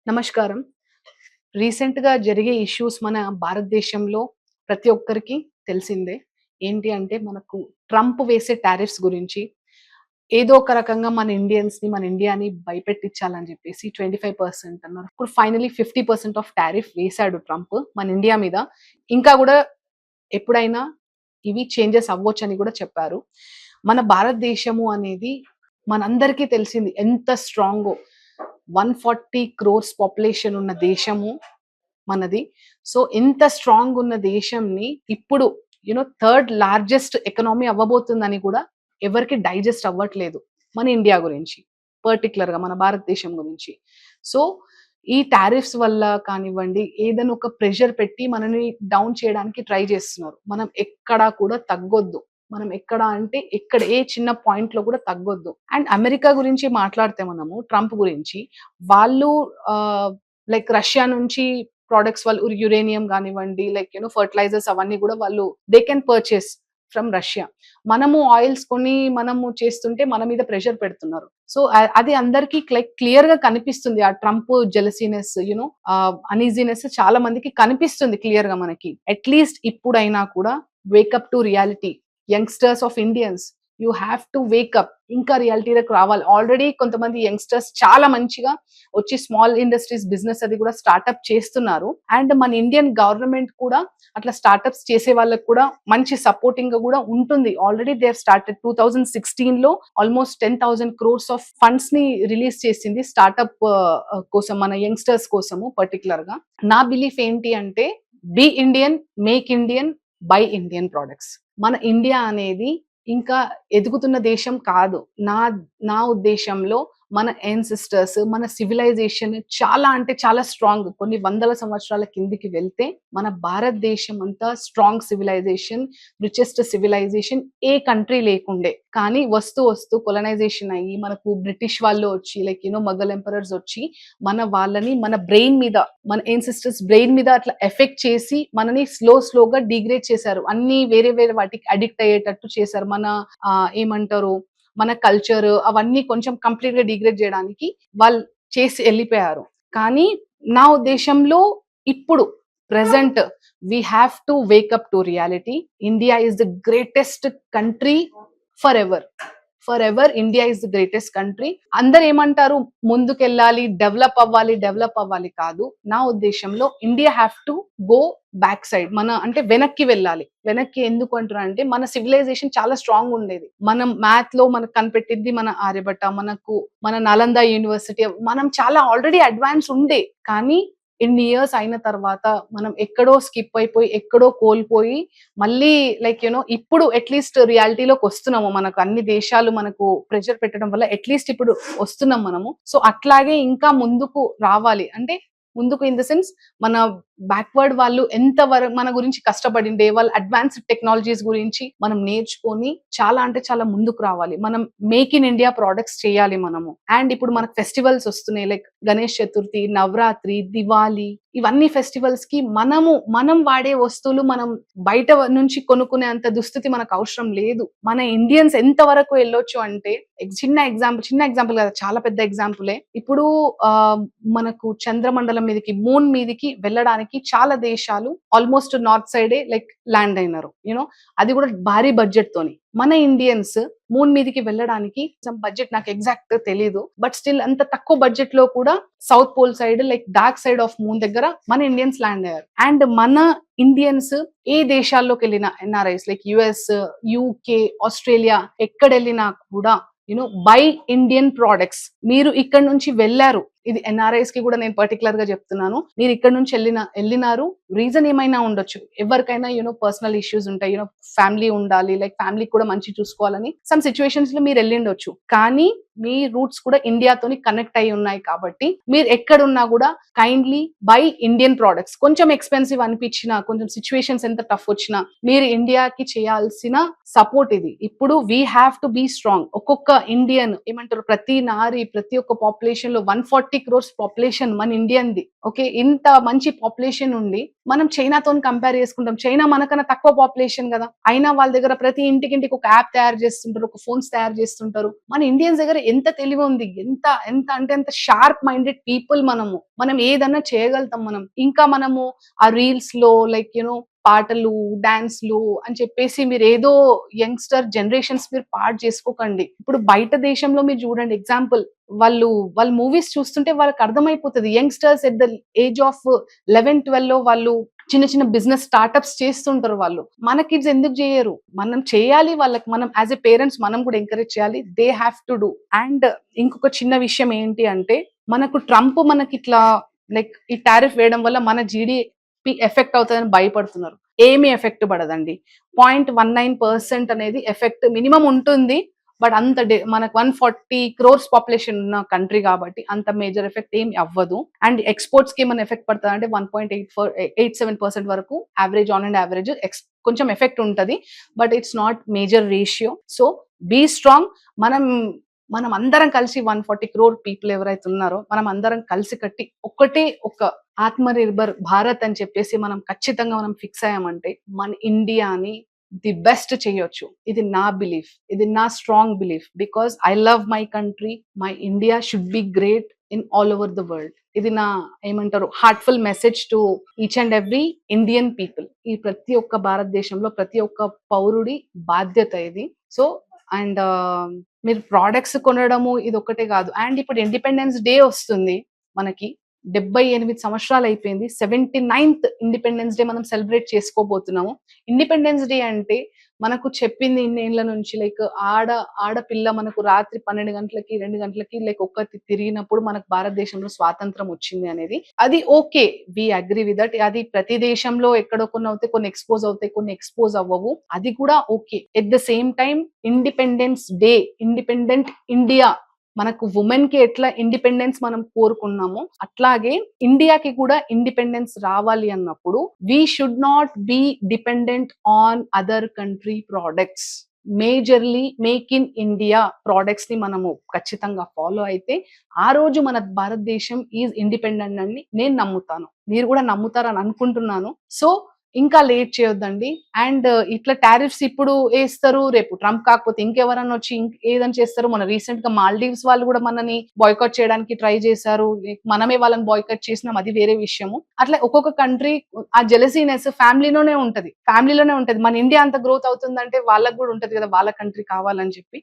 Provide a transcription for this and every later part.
నమస్కారం. రీసెంట్‌గా జరిగే ఇష్యూస్ మన భారతదేశంలో ప్రతి ఒక్కరికి తెలిసిందే. ఏంటి అంటే మనకు ట్రంప్ వేసే టారిఫ్స్ గురించి ఏదో ఒక రకంగా మన ఇండియాని భయపెట్టించాలని చెప్పేసి 25% అన్నారు. ఇప్పుడు ఫైనల్లీ 50% ఆఫ్ టారిఫ్ వేసాడు ట్రంప్ మన ఇండియా మీద. ఇంకా గూడా ఎప్పుడైనా ఇవి చేంజెస్ అవ్వొచ్చని గూడా చెప్పారు. మన భారతదేశము అనేది మనందరికీ తెలిసింది ఎంత స్ట్రాంగో. 140 క్రోర్స్ పాపులేషన్ ఉన్న దేశము మనది. సో, ఇంత స్ట్రాంగ్ ఉన్న దేశంని ఇప్పుడు థర్డ్ లార్జెస్ట్ ఎకనామీ అవ్వబోతుందని కూడా ఎవరికీ డైజెస్ట్ అవ్వట్లేదు. మన ఇండియా గురించి. పర్టిక్యులర్‌గా మన భారతదేశం గురించి. సో, ఈ టారిఫ్స్ వల్ల కానివ్వండి, ఏదైనా ఒక ప్రెషర్ పెట్టి మనల్ని డౌన్ చేయడానికి ట్రై చేస్తున్నారు. మనం ఎక్కడా కూడా తగ్గొద్దు. మనం ఎక్కడ అంటే ఎక్కడ ఏ చిన్న పాయింట్‌లో కూడా తగ్గొద్దు. అండ్ అమెరికా గురించి మాట్లాడితే మనము ట్రంప్ గురించి వాళ్ళు లైక్ రష్యా నుంచి ప్రొడక్ట్స్ వాళ్ళు యురేనియం గానివ్వండి, లైక్ ఫెర్టిలైజర్స్ అవన్నీ గూడా వాళ్ళు they can purchase from Russia. మనము ఆయిల్స్ కొని మనము చేస్తుంటే మన మీద ప్రెషర్ పెడుతున్నారు. సో, అది అందరికి లైక్ క్లియర్‌గా కనిపిస్తుంది. ఆ ట్రంప్ జెలసీనెస్ అనీజీనెస్ చాలా మందికి కనిపిస్తుంది క్లియర్‌గా మనకి. అట్‌లీస్ట్ ఇప్పుడైనా కూడా wake up to reality. Youngsters of Indians you have to wake up. ఇంకా రియాలిటీలోకి రావాలి. ఆల్రెడీ కొంతమంది యంగ్‌స్టర్స్ చాలా మంచిగా వచ్చి స్మాల్ ఇండస్ట్రీస్ బిజినెస్ అది కూడా స్టార్ట్‌అప్ చేస్తున్నారు. అండ్ మన ఇండియన్ గవర్నమెంట్ కూడా అట్లా స్టార్ట్‌అప్స్ చేసే వాళ్ళకి కూడా మంచి సపోర్టింగ్‌గా కూడా ఉంటుంది. ఆల్రెడీ దే హావ్ స్టార్టెడ్ 2016లో ఆల్మోస్ట్ 10,000 క్రోర్స్ ఆఫ్ ఫండ్స్‌ని రిలీజ్ చేసింది స్టార్ట్‌అప్ కోసం మన యంగ్‌స్టర్స్ కోసము పర్టిక్యులర్‌గా. నా బిలీఫ్ ఏంటి అంటే be Indian, make Indian, buy Indian products. మన ఇండియా అనేది ఇంకా ఎదుగుతున్న దేశం కాదు. నా నా ఉద్దేశంలో మన యాన్సెస్టర్స్, మన సివిలైజేషన్ చాలా అంటే చాలా స్ట్రాంగ్. కొన్ని వందల సంవత్సరాల కిందికి వెళ్తే మన భారతదేశం అంతా స్ట్రాంగ్ సివిలైజేషన్, రిచెస్ట్ సివిలైజేషన్ ఏ కంట్రీ లేకుండే. కానీ వస్తూ వస్తూ కొలనైజేషన్ అయ్యి మనకు బ్రిటిష్ వాళ్ళు వచ్చి లైక్ మొఘల్ ఎంపరర్స్ వచ్చి మన వాళ్ళని మన బ్రెయిన్ మీద, మన యాన్సెస్టర్స్ బ్రెయిన్ మీద అట్లా ఎఫెక్ట్ చేసి మనని స్లోగా డిగ్రేడ్ చేశారు. అన్ని వేరే వేరే వాటికి అడిక్ట్ అయ్యేటట్టు చేశారు. మన ఏమంటారు, మన కల్చర్ అవన్నీ కొంచెం కంప్లీట్‌గా డిగ్రేడ్ జేయడానికి వాళ్ళు చేసి ఎళ్ళిపోయారు. కానీ నా ఉద్దేశంలో ఇప్పుడు present we have to wake up to reality. India is the greatest country forever. Forever India is the greatest country. అందరూ ఏమంటారు, ముందుకెళ్ళాలి, డెవలప్ అవ్వాలి కాదు. నా ఉద్దేశంలో India have to go back side. మన అంటే వెనక్కి వెళ్ళాలి. వెనక్కి ఎందుకు అంటున్నానంటే మన సివిలైజేషన్ చాలా స్ట్రాంగ్ ఉండేది. మనం మ్యాథ్‌లో మనకు కనిపెట్టింది మన ఆర్యభట్ట, మన నలంద యూనివర్సిటీ. మనం చాలా ఆల్రెడీ అడ్వాన్స్ ఉండే. కానీ ఇన్ని ఇయర్స్ అయిన తర్వాత మనం ఎక్కడో స్కిప్ అయిపోయి, ఎక్కడో కోల్పోయి మళ్ళీ లైక్ ఇప్పుడు అట్‌లీస్ట్ రియాలిటీలోకి వస్తున్నాము. మనకు అన్ని దేశాలు మనకు ప్రెషర్ పెట్టడం వల్ల అట్‌లీస్ట్ ఇప్పుడు వస్తున్నాం మనము. సో, అట్లాగే ఇంకా ముందుకు రావాలి. అంటే ముందుకు ఇన్ ద సెన్స్ మన బ్యాక్వర్డ్ వాళ్ళు ఎంత మన గురించి కష్టపడిండే, వాళ్ళు అడ్వాన్స్డ్ టెక్నాలజీస్ గురించి మనం నేర్చుకొని చాలా అంటే చాలా ముందుకు రావాలి. మనం మేక్ ఇన్ ఇండియా ప్రొడక్ట్స్ చేయాలి మనము. అండ్ ఇప్పుడు మనకు ఫెస్టివల్స్ వస్తున్నాయి. లైక్ గణేష్ చతుర్థి, నవరాత్రి, దివాళీ, ఇవన్నీ ఫెస్టివల్స్ కి మనం వాడే వస్తువులు మనం బయట నుంచి కొనుక్కునే అంత దుస్థితి మనకు అవసరం లేదు. మన ఇండియన్స్ ఎంత వరకు వెళ్ళొచ్చు అంటే చిన్న ఎగ్జాంపుల్ కదా, చాలా పెద్ద ఎగ్జాంపులే. ఇప్పుడు మనకు చంద్రమండలం మీదకి, మూన్ మీదకి వెళ్ళడానికి చాలా దేశాలు ఆల్మోస్ట్ నార్త్ సైడే లైక్ ల్యాండ్ అయినారు. అది కూడా భారీ బడ్జెట్ తోని. మన ఇండియన్స్ మూన్ మీదకి వెళ్ళడానికి సమ్ బడ్జెట్ నాకు ఎగ్జాక్ట్ తెలీదు. బట్ స్టిల్ అంత తక్కువ బడ్జెట్ లో కూడా south pole side like dark side of moon దగ్గర మన ఇండియన్స్ ల్యాండ్ అయ్యారు. అండ్ మన ఇండియన్స్ ఏ దేశాల్లోకి వెళ్ళినా NRIs like US, UK, Australia ఎక్కడ వెళ్ళినా కూడా బై ఇండియన్ ప్రొడక్ట్స్. మీరు ఇక్కడ నుంచి వెళ్ళారు, ఇది ఎన్ఆర్ఐస్ కి కూడా నేను పర్టికులర్ గా చెప్తున్నాను. మీరు ఇక్కడ నుంచి వెళ్ళినారు, రీజన్ ఏమైనా ఉండొచ్చు. ఎవరికైనా పర్సనల్ ఇష్యూస్ ఉంటాయి, ఫ్యామిలీ ఉండాలి, లైక్ ఫ్యామిలీ కూడా మంచి చూసుకోవాలని సమ్ సిచ్యువేషన్స్ లో మీరు వెళ్ళిండొచ్చు. కానీ మీ రూట్స్ కూడా ఇండియాతోని కనెక్ట్ అయి ఉన్నాయి కాబట్టి మీరు ఎక్కడున్నా కూడా కైండ్లీ బై ఇండియన్ ప్రొడక్ట్స్. కొంచెం ఎక్స్పెన్సివ్ అనిపించినా, కొంచెం సిచ్యువేషన్స్ ఎంత టఫ్ వచ్చినా మీరు ఇండియాకి చేయాల్సిన సపోర్ట్ ఇది. ఇప్పుడు we have to be strong. ఒక్కొక్క ఇండియన్ ఏమంటారు, ప్రతి ఒక్క పాపులేషన్ లో 140 140 crores పాపులేషన్ మన ఇండియన్‌ది. ఓకే. ఇంత మంచి పాపులేషన్ ఉండి మనం చైనాతోని కంపేర్ చేసుకుంటాం. చైనా మనకన్నా తక్కువ పాపులేషన్ గదా! అయినా వాళ్ళ దగ్గర ప్రతి ఇంటికి ఒక యాప్ తయారు చేస్తుంటారు. ఒక ఫోన్స్ తయారు చేస్తుంటారు. మన ఇండియన్స్ దగ్గర ఎంత తెలివి ఉంది. ఎంత ఎంత అంటే అంత షార్ప్ మైండెడ్ పీపుల్ మనము. మనం ఏదన్నా చేయగలుగుతాం మనం. ఇంకా మనము ఆ రీల్స్‌లో లైక్ పాటలు, డాన్స్‌లు అని చెప్పేసి మీరేదో యంగ్‌స్టర్ జనరేషన్స్ మీరు పాడు చేసుకోకండి. ఇప్పుడు బయట దేశంలో మీరు చూడండి ఎగ్జాంపుల్ వాళ్ళు మూవీస్ చూస్తుంటే వాళ్ళకర్థమైపోతది. Youngsters at the age of 11, 12లో వాళ్ళు చిన్న చిన్న బిజినెస్ స్టార్టప్స్ చేస్తుంటారు వాళ్ళు. మన కిడ్స్ ఎందుకు జేయరు? మనం చేయాలి వాళ్ళకి. మనం యాస్ ఎ పేరెంట్స్ మనం కూడా ఎంకరేజ్ చేయాలి. They have to do. And ఇంకొక చిన్న విషయం ఏంటి అంటే మనకు ట్రంప్ మనకిట్లా లైక్ ఈ టారిఫ్ వేయడం వల్ల మన ఎఫెక్ట్ అవుతదని భయపడుతున్నారు. ఏమి ఎఫెక్ట్ పడదండి. 0.19% అనేది ఎఫెక్ట్ మినిమమ్ ఉంటుంది. బట్ అంత మనకు 140 క్రోర్స్ పాపులేషన్ ఉన్న కంట్రీ కాబట్టి అంత మేజర్ ఎఫెక్ట్ ఏమి అవ్వదు. అండ్ ఎక్స్‌పోర్ట్స్‌కి ఏమైనా ఎఫెక్ట్ పడతదంటే 1.87% వరకు ఆన్ అండ్ యావరేజ్ కొంచెం ఎఫెక్ట్ ఉంటది. But it's not major ratio. So be strong. మనం మనం అందరం కలిసి 140 క్రోర్ పీపుల్ ఎవరైతే ఉన్నారో మనం అందరం కలిసి కట్టి ఒకటే ఒక ఆత్మనిర్భర్ భారత్ అని చెప్పేసి మనం ఖచ్చితంగా మనం ఫిక్స్ అయ్యామంటే మన ఇండియాని ది బెస్ట్ చేయొచ్చు. ఇది నా బిలీఫ్. ఇది నా strong belief. Because I love my country. My India should be great in all over the world. ఇది నా ఏమంటారు heartful message to each and every Indian people. ఈ ప్రతి ఒక్క భారతదేశంలో ప్రతి ఒక్క పౌరుడి బాధ్యత ఇది. సో అండ్ మీరు ప్రొడక్ట్స్ కొనడము ఇది ఒక్కటే కాదు. అండ్ ఇప్పుడు ఇండిపెండెన్స్ డే వస్తుంది మనకి. 78 సంవత్సరాలు అయిపోయింది. 79th ఇండిపెండెన్స్ డే మనం సెలబ్రేట్ చేసుకోబోతున్నాము. ఇండిపెండెన్స్ డే అంటే మనకు చెప్పింది ఇన్నేళ్ల నుంచి లైక్ ఆడపిల్ల మనకు రాత్రి 12 గంటలకి, 2 గంటలకి లైక్ ఒక్కతి తిరిగినప్పుడు మనకు భారతదేశంలో స్వాతంత్రం వచ్చింది అనేది. అది okay. We agree with that. అది ప్రతి దేశంలో ఎక్కడో కొన్ని అవుతాయి, కొన్ని ఎక్స్‌పోజ్ అవుతాయి, కొన్ని ఎక్స్‌పోజ్ అవ్వవు. అది కూడా okay. At the same time independence day, independent India మనకు వుమెన్ కి ఎట్లా ఇండిపెండెన్స్ మనం కోరుకున్నామో అట్లాగే ఇండియాకి కూడా ఇండిపెండెన్స్ రావాలి అన్నప్పుడు we should not be dependent on other country products. Majorly make in India products ని మనము ఖచ్చితంగా ఫాలో అయితే ఆ రోజు మన భారతదేశం ఈజ్ ఇండిపెండెంట్ అని నేను నమ్ముతాను. మీరు కూడా నమ్ముతారని అనుకుంటున్నాను. సో ఇంకా లేట్ చేయొద్దండి. అండ్ ఇట్లా టారిఫ్స్ ఇప్పుడు ఏస్తారు. రేపు ట్రంప్ కాకపోతే ఇంకెవరన్నా వచ్చి ఏదైనా చేస్తారు. మొన్న రీసెంట్ గా మాల్దీవ్స్ వాళ్ళు కూడా మనని బాయ్‌కాట్ చేయడానికి ట్రై చేశారు. మనమే వాళ్ళని బాయ్‌కాట్ చేసినాం అది వేరే విషయము. అట్లా ఒక్కొక్క కంట్రీ ఆ జెలసీనెస్ ఫ్యామిలీలోనే ఉంటది. ఫ్యామిలీలోనే ఉంటది. మన ఇండియా అంత గ్రోత్ అవుతుందంటే వాళ్ళకి కూడా ఉంటది కదా! వాళ్ళ కంట్రీ కావాలని చెప్పి.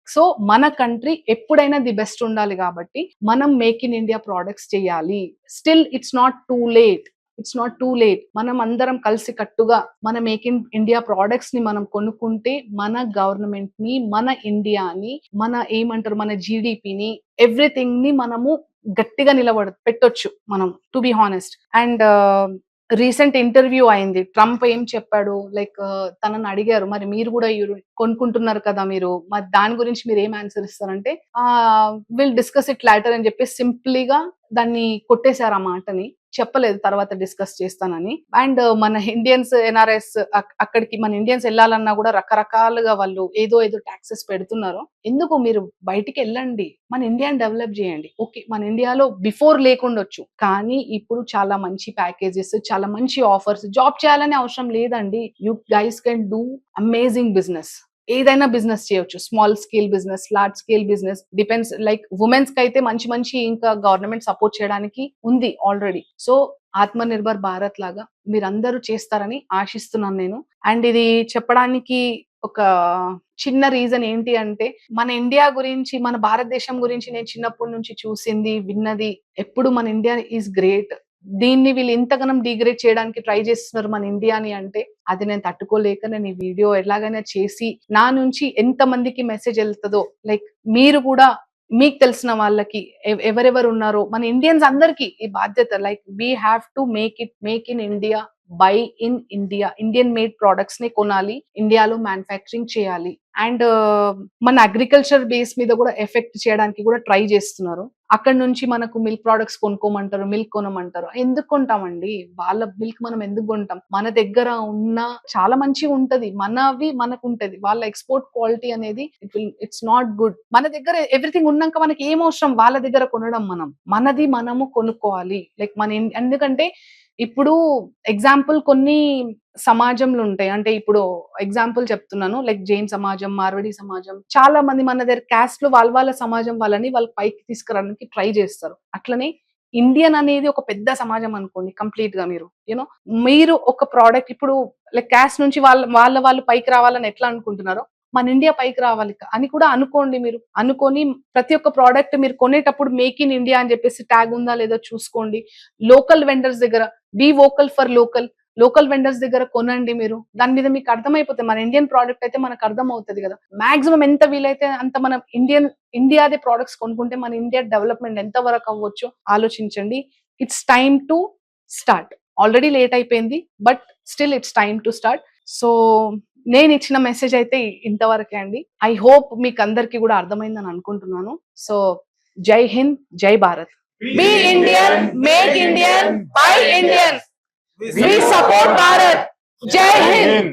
సో మన కంట్రీ ఎప్పుడైనా ది బెస్ట్ ఉండాలి కాబట్టి మనం మేక్ ఇన్ ఇండియా ప్రొడక్ట్స్ చేయాలి. Still it's not too late. It's not too late. మనం అందరం కలిసి కట్టుగా మన మేక్ ఇన్ ఇండియా ప్రొడక్ట్స్ ని మనం కొనుక్కుంటే మన గవర్నమెంట్ ని, మన ఇండియాని, మన ఏమంటారు మన జీడీపీని ఎవ్రీథింగ్ ని మనము గట్టిగా పెట్టొచ్చు మనం to be honest. And recent interview అయింది. ట్రంప్ ఏం చెప్పాడు లైక్ తనని అడిగారు మరి మీరు కూడా కొనుక్కుంటున్నారు కదా మీరు మరి దాని గురించి మీరు ఏం ఆన్సర్ ఇస్తారంటే విల్ డిస్కస్ ఇట్ లాటర్ అని చెప్పి సింప్లీగా దాన్ని కొట్టేశారు ఆ మాటని. చెప్పలేదు తర్వాత డిస్కస్ చేస్తానని. అండ్ మన ఇండియన్స్ ఎన్ఆర్ఎస్ అక్కడికి మన ఇండియన్స్ వెళ్ళాలన్నా కూడా రకరకాలుగా వాళ్ళు ఏదో టాక్సెస్ పెడుతున్నారు. ఎందుకు మీరు బయటికి వెళ్ళండి. మన ఇండియాని డెవలప్ చేయండి. ఓకే మన ఇండియాలో బిఫోర్ లేకుండొచ్చు. కానీ ఇప్పుడు చాలా మంచి ప్యాకేజెస్, చాలా మంచి ఆఫర్స్. జాబ్ చేయాలనే అవసరం లేదండి. You guys can do amazing business. ఏదైనా బిజినెస్ చేయొచ్చు. Small scale business, large scale business depends. Like women's కి అయితే మంచి మంచి ఇంకా గవర్నమెంట్ సపోర్ట్ చేయడానికి ఉంది ఆల్రెడీ. సో ఆత్మనిర్భర్ భారత్ లాగా మీరందరూ చేస్తారని ఆశిస్తున్నాను నేను. అండ్ ఇది చెప్పడానికి ఒక చిన్న రీజన్ ఏంటి అంటే మన ఇండియా గురించి, మన భారతదేశం గురించి నేను చిన్నప్పటి నుంచి చూసింది, విన్నది ఎప్పుడు మన ఇండియా ఈజ్ గ్రేట్. దీన్ని వీళ్ళు ఇంతగనం డిగ్రేడ్ చేయడానికి ట్రై చేస్తున్నారు మన ఇండియాని అంటే అది నేను తట్టుకోలేక నేను ఈ వీడియో ఎలాగైనా చేసి నా నుంచి ఎంత మందికి మెసేజ్ వెళ్తుందో లైక్ మీరు కూడా మీకు తెలిసిన వాళ్ళకి ఎవరెవరు ఉన్నారో మన ఇండియన్స్ అందరికీ ఈ బాధ్యత like we have to make in India by in India, Indian made products ని కొనాలి, ఇండియాలో మ్యానుఫ్యాక్చరింగ్ చేయాలి. అండ్ మన అగ్రికల్చర్ బేస్ మీద కూడా ఎఫెక్ట్ చేయడానికి కూడా ట్రై చేస్తున్నారు. అక్కడ నుంచి మనకు మిల్క్ ప్రొడక్ట్స్ కొనుక్కోమంటారు, మిల్క్ కొనమంటారు. ఎందుకు కొంటామండి? వాళ్ళ మిల్క్ మనం ఎందుకు కొంటాం? మన దగ్గర ఉన్న చాలా మంచిగా ఉంటది, మనవి మనకు ఉంటది. వాళ్ళ ఎక్స్పోర్ట్ క్వాలిటీ అనేది ఇట్స్ నాట్ గుడ్. మన దగ్గర ఎవ్రీథింగ్ ఉన్నాక మనకి ఏం అవసరం వాళ్ళ దగ్గర కొనడం? మనది మనము కొనుక్కోవాలి. లైక్ ఎందుకంటే ఇప్పుడు ఎగ్జాంపుల్ కొన్ని సమాజంలో ఉంటాయి. అంటే ఇప్పుడు ఎగ్జాంపుల్ చెప్తున్నాను. లైక్ జైన్ సమాజం, మార్వాడి సమాజం, చాలా మంది మన దగ్గర క్యాస్ట్ లో వాళ్ళ సమాజం వాళ్ళని వాళ్ళ పైకి తీసుకురావడానికి ట్రై చేస్తారు. అట్లనే ఇండియన్ అనేది ఒక పెద్ద సమాజం అనుకోండి. కంప్లీట్ గా మీరు ఒక ప్రోడక్ట్ ఇప్పుడు లైక్ క్యాస్ట్ నుంచి వాళ్ళు పైకి రావాలని ఎట్లా అనుకుంటున్నారో మన ఇండియా పైకి రావాలి అని కూడా అనుకోండి. మీరు అనుకొని ప్రతి ఒక్క ప్రోడక్ట్ మీరు కొనేటప్పుడు మేక్ ఇన్ ఇండియా అని చెప్పేసి ట్యాగ్ ఉందా లేదో చూసుకోండి. లోకల్ వెండర్స్ దగ్గర be vocal for local, local vendors దగ్గర కొనండి. మీరు దాని మీద మీకు అర్థమైపోతుంది. మన ఇండియన్ ప్రోడక్ట్ అయితే మనకు అర్థం అవుతుంది కదా. మాక్సిమం ఎంత వీలైతే అంత మనం ఇండియాదే ప్రోడక్ట్స్ కొనుక్కుంటే మన ఇండియా డెవలప్మెంట్ ఎంత వరకు అవ్వచ్చో ఆలోచించండి. It's time to start. Already late అయిపోయింది, but still it's time to start. So నేను ఇచ్చిన మెసేజ్ అయితే ఇంతవరకే అండి. ఐ హోప్ మీకు అందరికీ కూడా అర్థమైందని అనుకుంటున్నాను. సో జై హింద్, జై Bharat. Be Indian, make Indian, buy Indian. We support Bharat. Jai Hind.